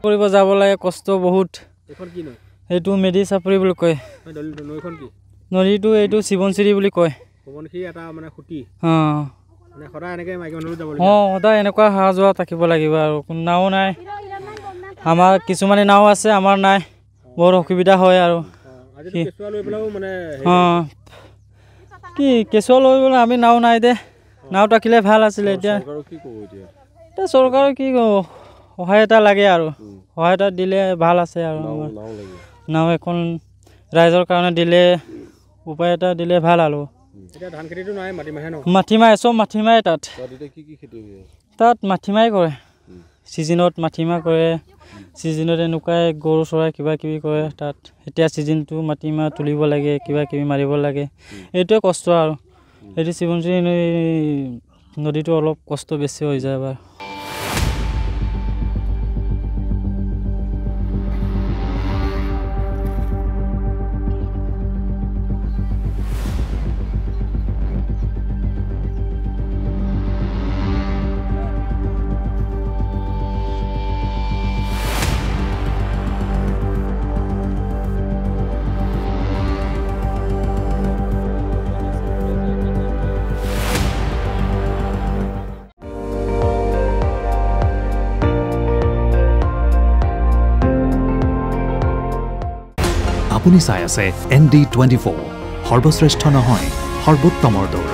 কৰিব যাব লাগে কষ্ট বহুত এখন কি নয় এইটো মেডি চাপৰি বুলি কয় নৈখন কি নদীটো এইটো শিৱনশ্ৰী বুলি কয় সোৱণশিৰি এটা মানে খুঁটি অঁ মানে সদায় এনেকৈ মাইকী মানুহলৈ যাব অঁ সদায় এনেকুৱা অহা যোৱা থাকিব লাগিব আৰু নাও নাই আমাৰ কিছুমানে নাও আছে আমাৰ নাই বহুত অসুবিধা হয় আৰু কেঁচুৱা লৈ পেলাইও মানে অঁ কি কেঁচুৱা লৈ পেলাই আমি নাও নাই দে নাও থাকিলে ভাল আছিলে এতিয়া এতিয়া চৰকাৰে কি ক'ব সহায় এটা লাগে আৰু সহায় এটা দিলে ভাল আছে আৰু নাও এখন ৰাইজৰ কাৰণে দিলে উপায় এটা দিলে ভাল আৰু এতিয়া ধান খেতিটো নাই মাটিমাহে ন মাটিমাহ চব মাটিমাহে তাত মাটিমাহে কৰে ছিজনত মাটিমাহ কৰে ছিজনত এনেকুৱাই গৰু চৰাই কিবা কিবি কৰে তাত এতিয়া ছিজনটো মাটিমাহ তুলিব লাগে কিবা কিবি মাৰিব লাগে এইটোৱে কষ্ট আৰু এইটো শিৱনশ্ৰী নদীটো অলপ কষ্ট বেছি হৈ যায় বাৰু আপুনি চাই আছে ND24 সৰ্বশ্ৰেষ্ঠ নহয় সৰ্বোত্তমৰ দৌৰ